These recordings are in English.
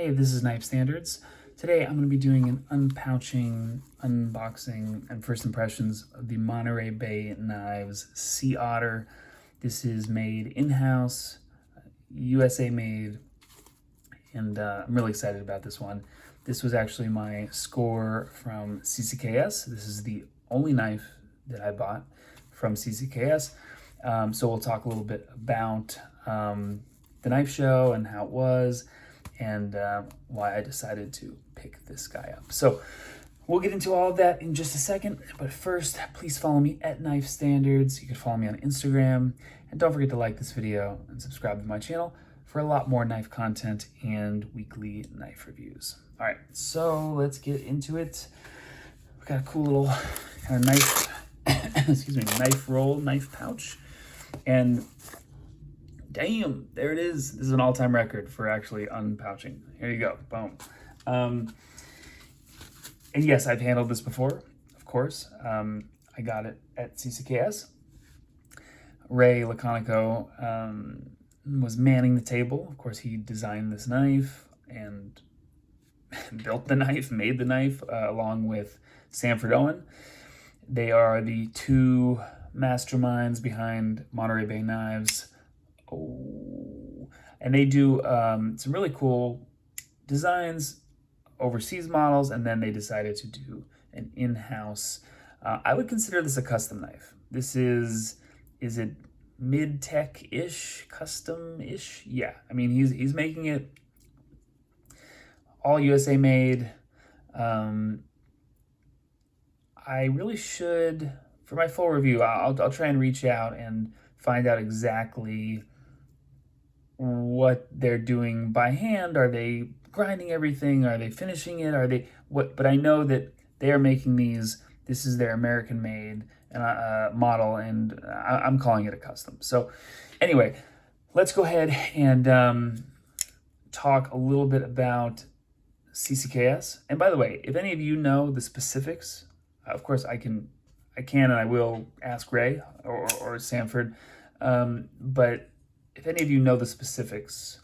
Hey, this is Knife Standards. Today I'm going to be doing an unpouching, unboxing, and first impressions of the Monterey Bay Knives Sea Otter. This is made in-house, USA made, and I'm really excited about this one. This was actually my score from CCKS. This is the only knife that I bought from CCKS. So we'll talk a little bit about the knife show and how it was, and why I decided to pick this guy up. So we'll get into all of that in just a second, but first, please follow me at Knife Standards. You can follow me on Instagram, and don't forget to like this video and subscribe to my channel for a lot more knife content and weekly knife reviews. All right, so let's get into it. We got a cool little kind of knife, excuse me, knife roll, knife pouch, and damn, there it is. This is an all-time record for actually unpouching. Here you go, boom. And yes, I've handled this before, of course. I got it at CCKS. Ray Laconico was manning the table. Of course, he designed this knife and built the knife, made the knife, along with Sanford Owen. They are the two masterminds behind Monterey Bay Knives. And they do some really cool designs, overseas models, and then they decided to do an in-house. I would consider this a custom knife. This is it mid-tech-ish, custom-ish? Yeah, I mean, he's making it all USA made. I really should, for my full review, I'll try and reach out and find out exactly what they're doing by hand. Are they grinding everything? Are they finishing it? Are they what? But I know that they are making these. This is their American made model, and I'm calling it a custom. So anyway, let's go ahead and talk a little bit about CCKS. And by the way, if any of you know the specifics, of course I can and I will ask Ray or Sanford, but if any of you know the specifics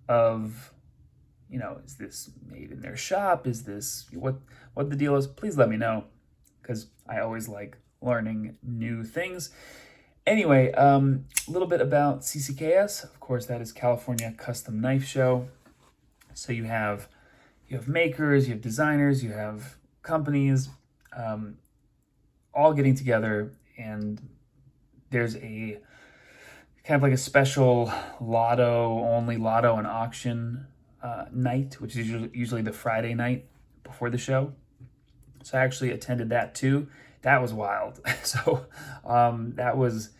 of, is this made in their shop? Is this what the deal is? Please let me know, because I always like learning new things. Anyway, a little bit about CCKS. Of course, that is California Custom Knife Show. So you have makers, you have designers, you have companies, all getting together, and there's a kind of like a special lotto and auction night, which is usually the Friday night before the show. So I actually attended that too. That was wild. So that was,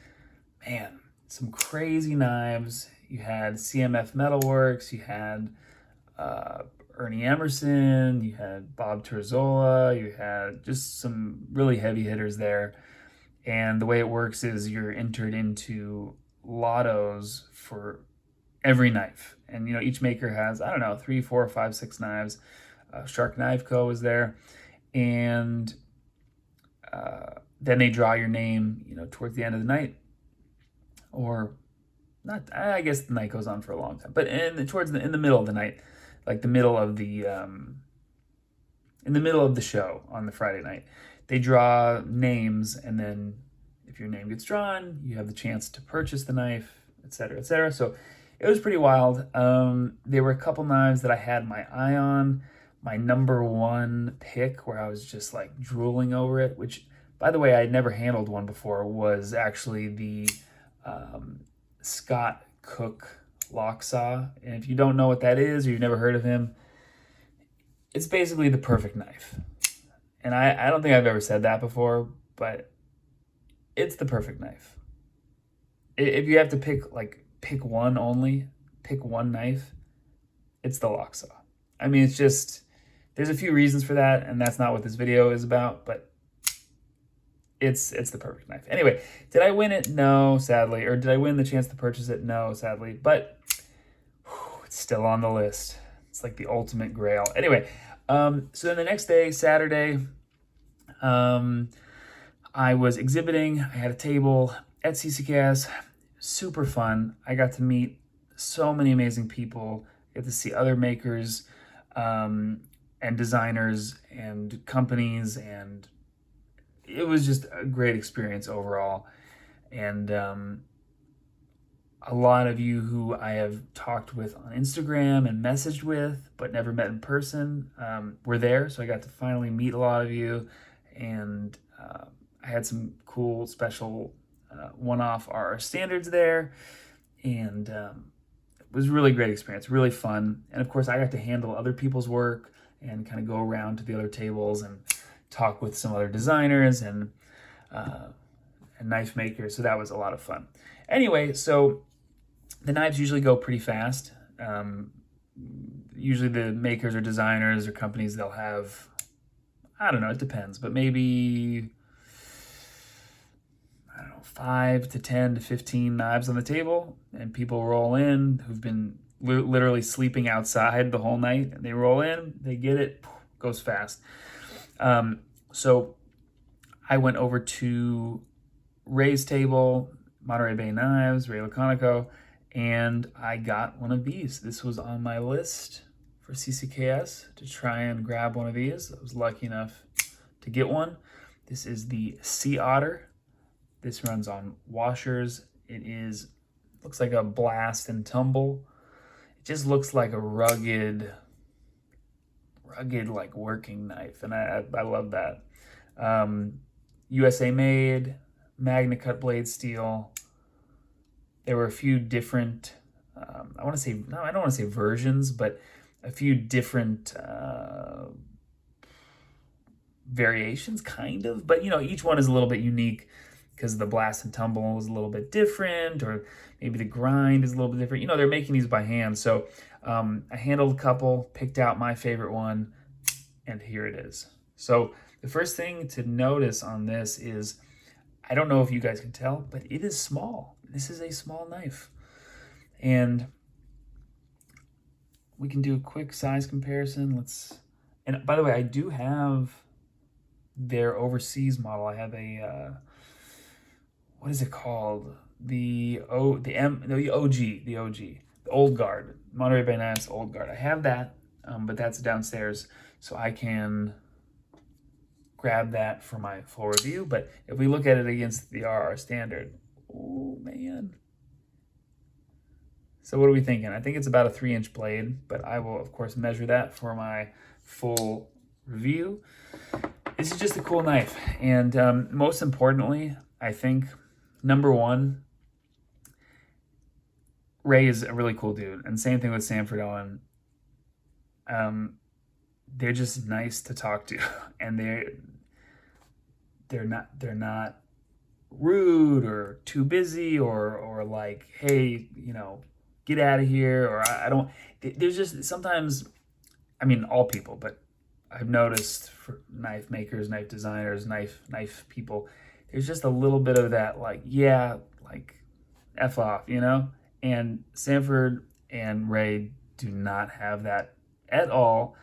man, some crazy knives. You had CMF Metalworks, you had Ernie Emerson, you had Bob Terzola, you had just some really heavy hitters there. And the way it works is you're entered into lottos for every knife. And, each maker has, 3, 4, 5, 6 knives. Shark Knife Co. is there. And then they draw your name, towards the end of the night. Or not, I guess the night goes on for a long time. But in the middle of the night, like the middle of the, in the middle of the show on the Friday night, they draw names, and then if your name gets drawn, you have the chance to purchase the knife, etc., etc. So it was pretty wild. There were a couple knives that I had my eye on. My number one pick, where I was just like drooling over it, which, by the way, I had never handled one before, was actually the Scott Cook lock saw. And if you don't know what that is, or you've never heard of him, it's basically the perfect knife. And I don't think I've ever said that before, but it's the perfect knife. If you have to pick one knife, it's the lock saw. I mean, it's just, there's a few reasons for that, and that's not what this video is about, but it's the perfect knife. Anyway, did I win it? No, sadly. Or did I win the chance to purchase it? No, sadly. But it's still on the list. It's like the ultimate grail. Anyway, so then the next day, Saturday, I was exhibiting. I had a table at CCKS. Super fun. I got to meet so many amazing people. get to see other makers and designers and companies, and it was just a great experience overall. And a lot of you who I have talked with on Instagram and messaged with, but never met in person, were there. So I got to finally meet a lot of you, and I had some cool special one-off RR standards there, and it was a really great experience, really fun. And of course, I got to handle other people's work and kind of go around to the other tables and talk with some other designers and knife makers. So that was a lot of fun. Anyway, so the knives usually go pretty fast. Usually the makers or designers or companies, they'll have, I don't know, it depends, but maybe, I don't know, 5 to 10 to 15 knives on the table, and people roll in who've been literally sleeping outside the whole night, and they roll in, they get it, goes fast. So I went over to Ray's table, Monterey Bay Knives, Ray Laconico, and I got one of these. This was on my list for CCKS to try and grab one of these. I was lucky enough to get one. This is the Otter. This runs on washers. It looks like a blast and tumble. It just looks like a rugged like working knife, and I love that. USA made, Magna cut blade steel. There were a few different, I don't want to say versions, but a few different variations, kind of. But, each one is a little bit unique because the blast and tumble is a little bit different, or maybe the grind is a little bit different. They're making these by hand. So I handled a couple, picked out my favorite one, and here it is. So the first thing to notice on this is, I don't know if you guys can tell, but it is small. This is a small knife. And we can do a quick size comparison. And by the way, I do have their overseas model. I have a, what is it called? The OG, the Old Guard, Monterey Bay Knives Old Guard. I have that, but that's downstairs, so I can grab that for my full review. But if we look at it against the RR standard, oh man. So what are we thinking? I think it's about a 3-inch blade, but I will of course measure that for my full review. This is just a cool knife. And most importantly, I think, number one, Ray is a really cool dude. And same thing with Sanford Owen. They're just nice to talk to, and they're not rude or too busy or like, hey, get out of here, or I don't. There's just sometimes, I mean, all people, but I've noticed for knife makers, knife designers, knife people, there's just a little bit of that, like, yeah, like F off, and Sanford and Ray do not have that at all.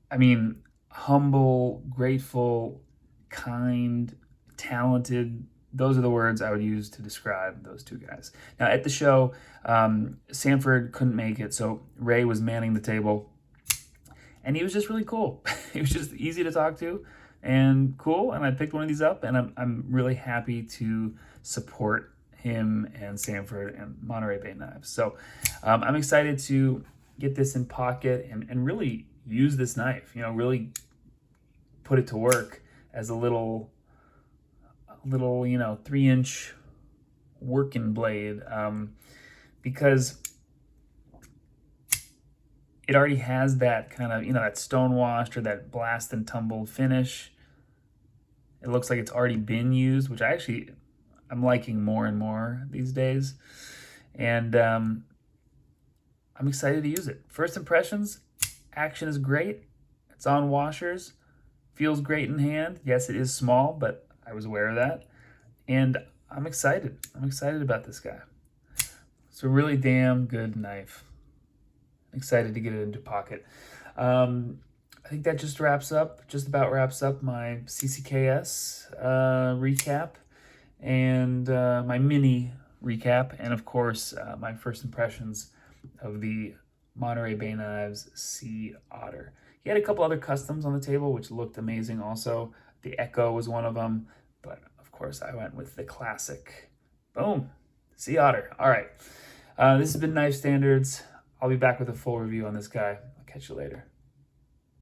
I mean, humble, grateful, kind, talented. Those are the words I would use to describe those two guys. Now, at the show, Sanford couldn't make it, so Ray was manning the table, and he was just really cool. He was just easy to talk to and cool, and I picked one of these up, and I'm really happy to support him and Sanford and Monterey Bay Knives. So I'm excited to get this in pocket and really use this knife, really put it to work as a little 3-inch working blade, because it already has that kind of, that stone washed or that blast and tumble finish. It looks like it's already been used, which I'm liking more and more these days. And I'm excited to use it. First impressions, action is great. It's on washers, feels great in hand. Yes, it is small, but I was aware of that. And I'm excited. I'm excited about this guy. It's a really damn good knife. Excited to get it into pocket. I think that just about wraps up my CCKS recap and my mini recap, and of course my first impressions of the Monterey Bay Knives C Otter. He had a couple other customs on the table, which looked amazing also. The Echo was one of them, but of course I went with the classic. Boom, C Otter. All right, this has been Knife Standards. I'll be back with a full review on this guy. I'll catch you later.